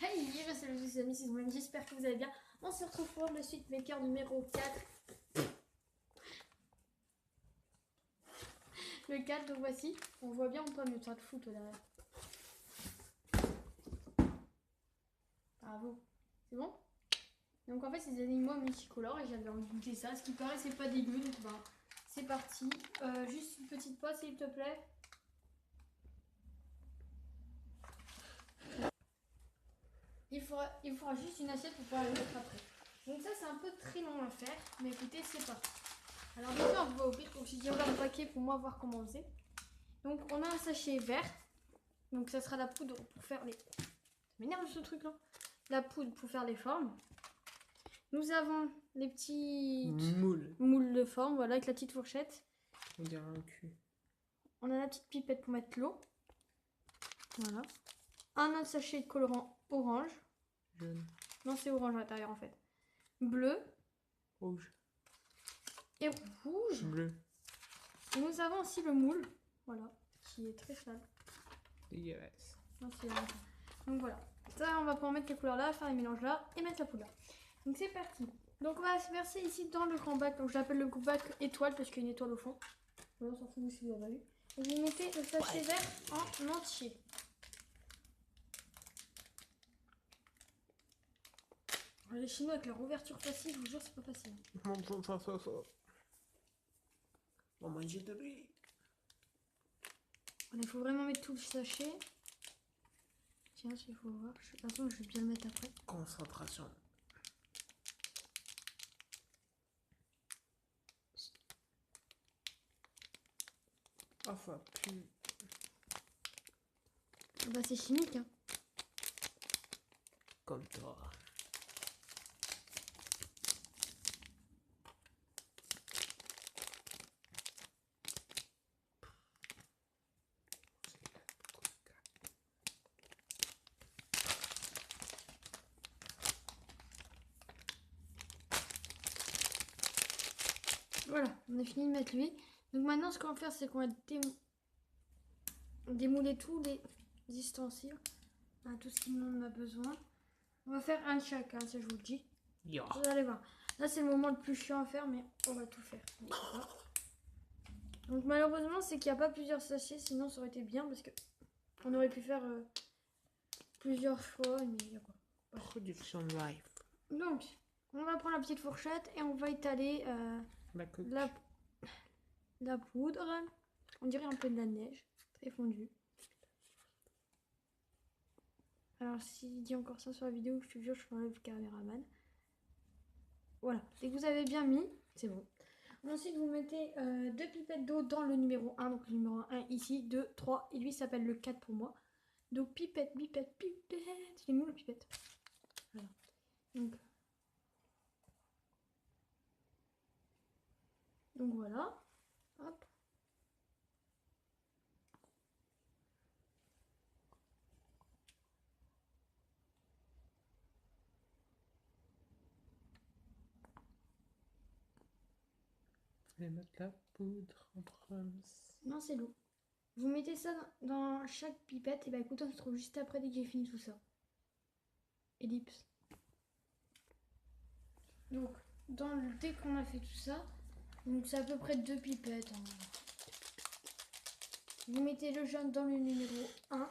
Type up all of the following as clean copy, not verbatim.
Hey, salut les amis, c'est moi, j'espère que vous allez bien. On se retrouve pour le suite maker numéro 4. Le 4, donc voici. On voit bien ou pas mieux de foot derrière. Bravo. C'est bon? Donc en fait, c'est des animaux multicolores et j'avais envie de goûter ça. Ce qui paraît, c'est pas dégueu, donc ben, c'est parti. Juste une petite pause, s'il te plaît. Il faudra juste une assiette pour pouvoir le mettre après. Donc ça, c'est un peu très long à faire, mais écoutez, c'est parti. Alors déjà, on va ouvrir, donc j'ai dit ouvrir le paquet pour moi voir comment c'est. Donc on a un sachet vert, donc ça sera la poudre pour faire les... Ça m'énerve ce truc là. La poudre pour faire les formes. Nous avons les petits moules de forme, voilà, avec la petite fourchette. On dirait un cul. On a la petite pipette pour mettre l'eau. Voilà. Un autre sachet de colorant orange. Jaune. Non, c'est orange à l'intérieur en fait. Bleu. Rouge. Et rouge. Bleu. Et nous avons aussi le moule, voilà, qui est très sale. Dégueulasse. Non, c'est vraiment ça. Donc voilà. Ça, on va pouvoir mettre les couleurs là, faire les mélanges là et mettre la poudre là. Donc c'est parti. Donc on va se verser ici dans le grand bac. Donc je l'appelle le bac étoile parce qu'il y a une étoile au fond. Voilà, on s'en fout si vous l'avez vu. Et vous mettez le sachet vert en entier. Les Chinois avec leur ouverture facile, je vous jure, c'est pas facile. On va manger de lui. Il faut vraiment mettre tout le sachet. Tiens, s'il faut voir. De toute façon, je vais bien le mettre après. Concentration. Ah, ça pue. Bah, c'est chimique, hein. Comme toi. Voilà, on a fini de mettre lui. Donc maintenant, ce qu'on va faire, c'est qu'on va démouler tous les ustensiles. Hein, tout ce qu'il en a besoin. On va faire un de chaque, hein, ça je vous le dis. Yeah. Vous allez voir. Là, c'est le moment le plus chiant à faire, mais on va tout faire. Donc malheureusement, c'est qu'il n'y a pas plusieurs sachets, sinon ça aurait été bien parce que on aurait pu faire plusieurs fois, mais il y a quoi. Production live. Donc, on va prendre la petite fourchette et on va étaler la poudre. On dirait un peu de la neige, très fondue. Alors, s'il dit encore ça sur la vidéo, je te jure, je l'enlève le caméraman. Voilà, dès que vous avez bien mis, c'est bon. Ensuite, vous mettez 2 pipettes d'eau dans le numéro 1. Donc, le numéro 1 ici, 2, 3. Et lui s'appelle le 4 pour moi. Donc, pipette, pipette, pipette. Il est où la pipette? Voilà. Donc voilà. Hop. Je vais mettre la poudre en premier. Non, c'est l'eau. Vous mettez ça dans chaque pipette. Et bah écoute, on se retrouve juste après dès que j'ai fini tout ça. Ellipse. Donc, dès qu'on a fait tout ça, donc c'est à peu près 2 pipettes. Hein. Vous mettez le jaune dans le numéro 1.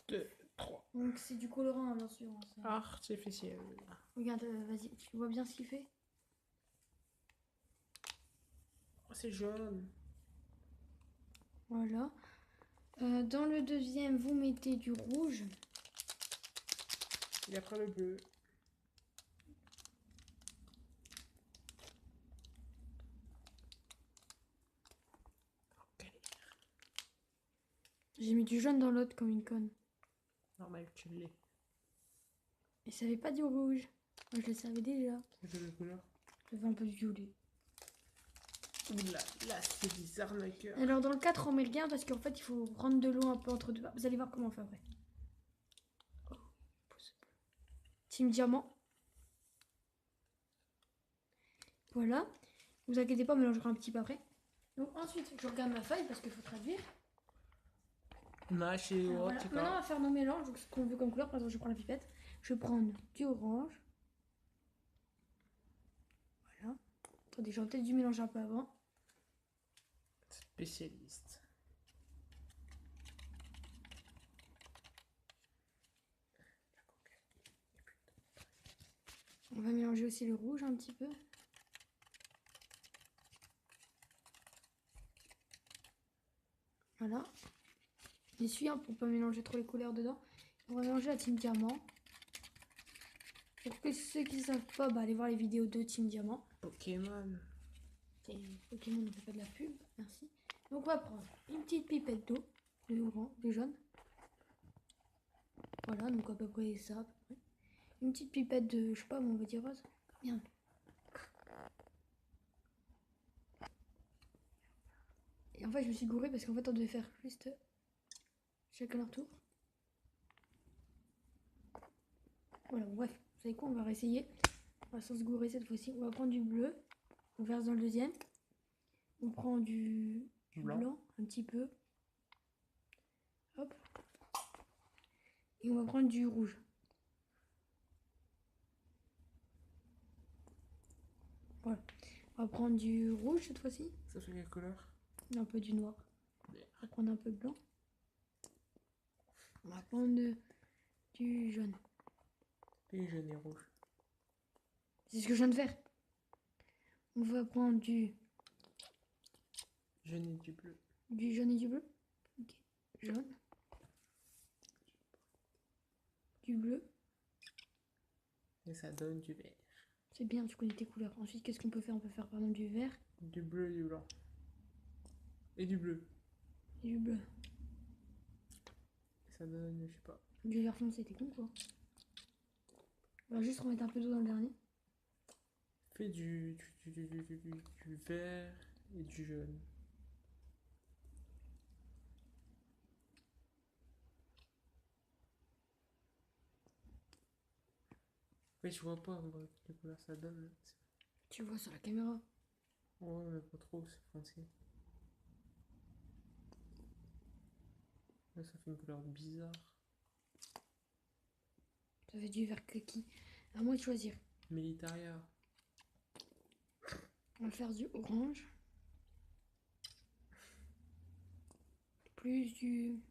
2, 3. Donc c'est du colorant, hein, bien sûr. Hein, artificiel. Regarde, vas-y, tu vois bien ce qu'il fait? Oh, c'est jaune. Voilà. Dans le deuxième, vous mettez du rouge. Et après le bleu. J'ai mis du jaune dans l'autre comme une conne. Normal, tu l'es. Et ça avait pas du rouge. Moi je le savais déjà. C'est quelle couleur? Ça fait un peu violet. Oula, là c'est des arnaqueurs. Alors dans le 4 on met le gain parce qu'en fait il faut prendre de l'eau un peu entre deux. Vous allez voir comment on fait après. Oh, Team Diamant. Voilà. Vous inquiétez pas, on mélangera un petit peu après. Donc ensuite je regarde ma feuille parce qu'il faut traduire. Mâcher, Alors, voilà. Maintenant, on va faire nos mélanges. Donc, ce qu'on veut comme couleur. Par exemple, je prends la pipette. Je vais prendre du orange. Voilà. Attendez, j'aurais peut-être dû mélanger un peu avant. Spécialiste. On va mélanger aussi le rouge un petit peu. Voilà. J'essuie hein, pour pas mélanger trop les couleurs dedans. On va mélanger la Team Diamant. Pour que ceux qui ne savent pas, bah, allez voir les vidéos de Team Diamant. Pokémon. Et Pokémon ne fait pas de la pub, merci. Donc on va prendre une petite pipette d'eau, de orange, de jaune. Voilà, donc à peu près ça. À peu près. Une petite pipette de, je sais pas, on va dire rose. Merde. Et en fait, je me suis gourée parce qu'en fait, on devait faire juste chacun leur tour. Voilà, bref, vous savez quoi, on va réessayer. On va sans se gourer cette fois-ci. On va prendre du bleu. On verse dans le deuxième. On prend du blanc, un petit peu. Hop. Et on va prendre du rouge. Voilà. On va prendre du rouge cette fois-ci. Ça fait quelle couleur? Un peu du noir. On va prendre un peu de blanc. On va prendre du jaune. Et jaune et rouge. C'est ce que je viens de faire. On va prendre du Jaune et du bleu. du jaune et du bleu. Ok. Jaune. Du bleu. Et ça donne du vert. C'est bien, tu connais tes couleurs. Ensuite, qu'est-ce qu'on peut faire? On peut faire par exemple du vert Du bleu et du blanc. Et du bleu. et du bleu. Et ça donne, je sais pas. Du vert foncé, t'es con quoi. On va juste remettre un peu d'eau dans le dernier. Fais du vert et du jaune. Mais je vois pas quelle couleur ça donne. Tu vois sur la caméra. Ouais, mais pas trop, c'est foncé. Là, ça fait une couleur bizarre. Ça fait du vert kaki. À moi de choisir. Militaria. On va faire du orange. Plus du...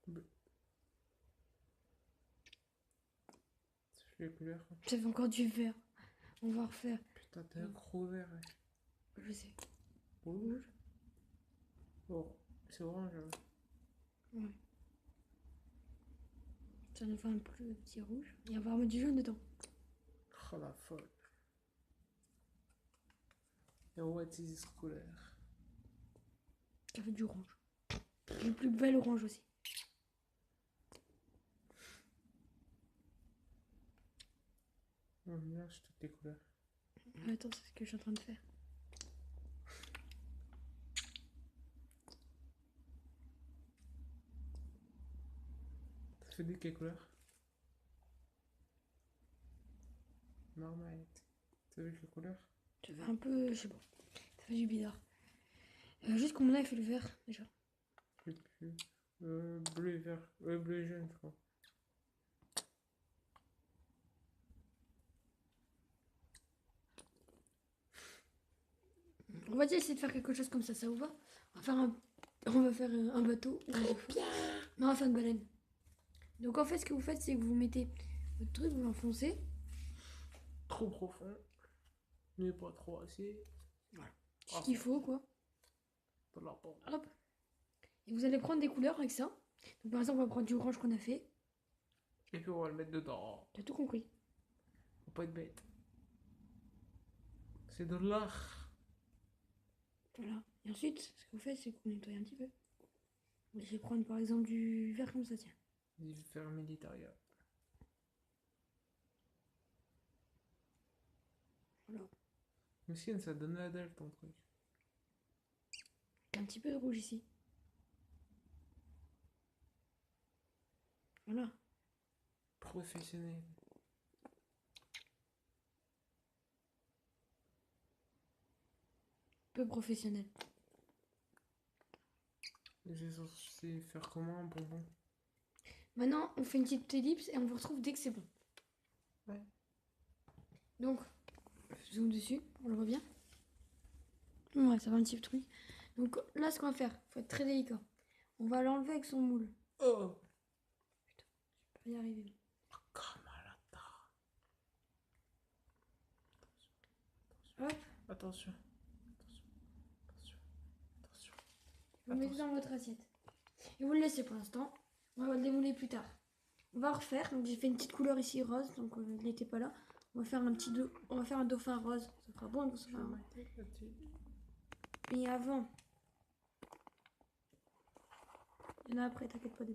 Bleu. Ça fait les couleurs. Ça fait encore du vert. On va refaire. Putain, t'as un gros vert. Ouais. Je sais. Rouge. Oh, c'est orange. Ouais. Ouais. Ça nous fait un petit rouge. Et on va remettre du jaune dedans. Oh la folle. Et what is this couleur? Ça fait du orange. Le plus bel orange aussi. On mélange toutes les couleurs. Attends, c'est ce que je suis en train de faire. Ça fait de quelle couleur? Marmite. Ça fait quelle couleur? Ça fait un peu, je sais pas. Ça fait du bizarre. Juste qu'on a fait le vert déjà. Bleu et vert. Bleu et jaune, je crois. On va déjà essayer de faire quelque chose comme ça vous va? On va faire un bateau. Non, on va faire une baleine. Donc en fait, ce que vous faites, c'est que vous mettez votre truc, vous l'enfoncez. Trop profond. Mais pas trop assez. Voilà. Ce qu'il faut, quoi. Dans la porte. Hop. Et vous allez prendre des couleurs avec ça. Donc par exemple, on va prendre du orange qu'on a fait. Et puis on va le mettre dedans. T'as tout compris. Faut pas être bête. C'est de l'art. Voilà. Et ensuite, ce que vous faites, c'est que vous nettoyez un petit peu. Vous laissez prendre par exemple du vert comme ça, tiens. Du vert militaria. Voilà. Monsieur, ça donne la dalle ton truc. Un petit peu de rouge ici. Voilà. Professionnel. peu professionnel. Et c'est censé faire comment un bonbon? Maintenant, on fait une petite ellipse et on vous retrouve dès que c'est bon. Ouais. Donc, zoom dessus, on le voit bien. Ouais, ça va un petit truc. Donc là, ce qu'on va faire, faut être très délicat. On va l'enlever avec son moule. Oh! Je vais pas y arriver. Hop, Attention. Attention. Attention. vous le mettez dans votre assiette. Et vous le laissez pour l'instant. On va le démouler plus tard. On va refaire. Donc j'ai fait une petite couleur ici rose, donc il n'était pas là. On va faire on va faire un dauphin rose. Ça fera bon un dauphin rose. Mais avant, il y en a après, t'inquiète pas.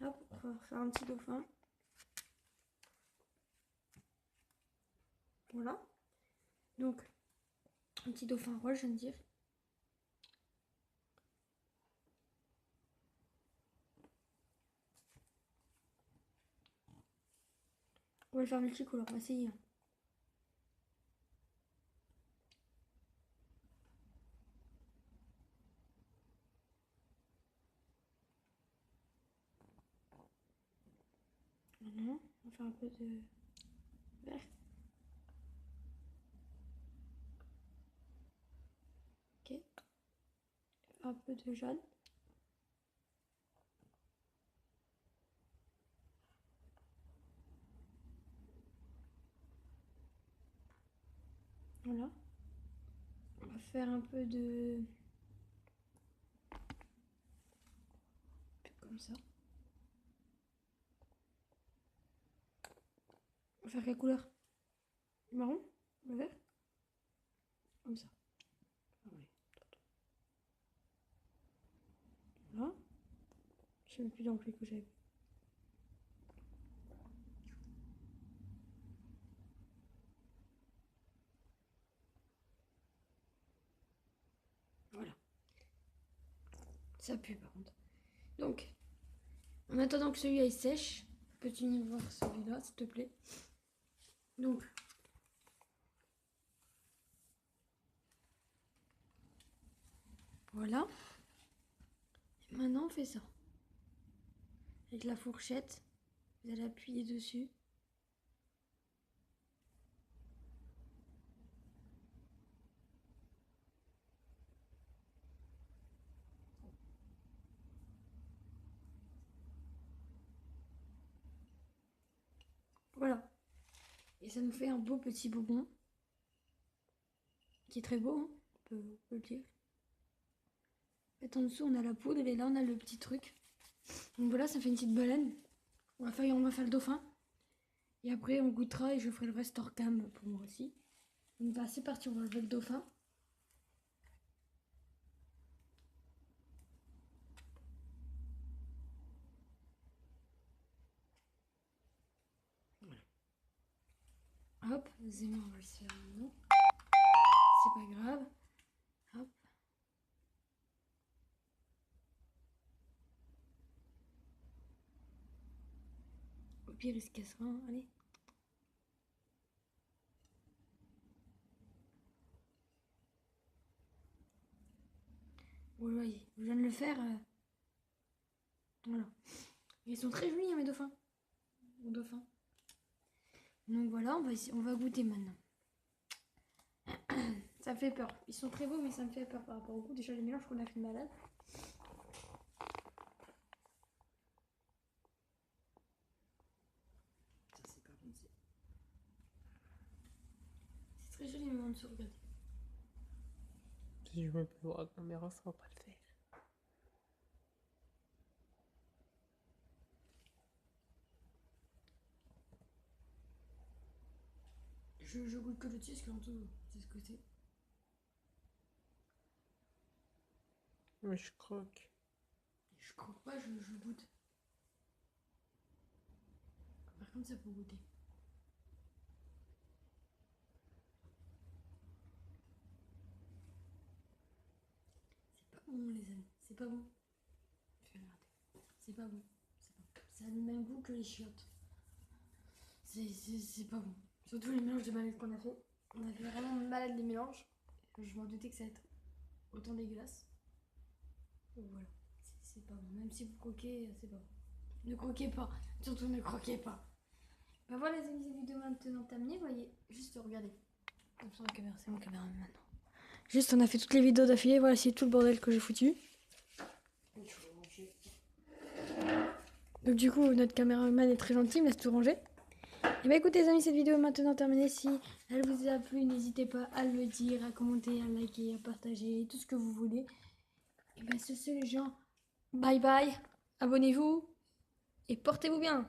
Hop, on va faire un petit dauphin. Voilà. Donc, un petit dauphin rose, je viens de dire. On va le faire multicolore, on va essayer. Voilà, on va faire un peu de vert. Ok. Un peu de jaune. Voilà. On va faire un peu de... comme ça. On va faire quelle couleur? Le marron? Le vert? Comme ça. Voilà. Je sais même plus dans le que j'avais. Voilà. Ça pue par contre. Donc, en attendant que celui-là il sèche, peux-tu venir voir celui-là s'il te plaît? Donc, voilà. Et maintenant on fait ça. Avec la fourchette, vous allez appuyer dessus. Voilà. Et ça nous fait un beau petit bonbon. Qui est très beau, hein, on peut le dire. En dessous, on a la poudre et là, on a le petit truc. Donc voilà, ça fait une petite baleine. On va faire le dauphin. Et après, on goûtera et je ferai le reste hors cam pour moi aussi. Donc bah, c'est parti, on va enlever le dauphin. Hop, Zéma, on va le faire maintenant. C'est pas grave. Hop. Au pire, il se cassera, hein. Allez. Voilà, je viens de le faire. Voilà. Ils sont très jolis, hein, mes dauphins. Mon dauphin. Donc voilà, on va goûter maintenant. Ça me fait peur. Ils sont très beaux, mais ça me fait peur par rapport au goût. Déjà, les mélanges qu'on a fait malade. Ça, c'est pas bon. C'est très joli, mais en dessous, regardez. Si je me peux voir la caméra, ça va pas le faire. Je goûte que le dessus, parce qu'en dessous, c'est ce que c'est. Mais je croque. Je croque pas, je goûte. Par contre, ça peut goûter. C'est pas bon, les amis. C'est pas bon. Je vais regarder. C'est pas bon. Ça a le même goût que les chiottes. C'est pas bon. Surtout les mélanges de bananes qu'on a fait. On a fait vraiment malade les mélanges. Je m'en doutais que ça allait être autant dégueulasse. Donc voilà, c'est pas bon. Même si vous croquez, c'est pas bon. Ne croquez pas, surtout ne croquez pas. Bah voilà les amis, cette vidéo maintenant terminée. Voyez, juste regardez. Comme ça, c'est mon caméraman maintenant. Juste, on a fait toutes les vidéos d'affilée. Voilà, c'est tout le bordel que j'ai foutu. Donc du coup, notre caméraman est très gentil, il me laisse tout ranger. Et bah écoutez les amis, cette vidéo est maintenant terminée. Si elle vous a plu, n'hésitez pas à le dire, à commenter, à liker, à partager, tout ce que vous voulez. Et bah sur ce les gens, bye bye, abonnez-vous et portez-vous bien.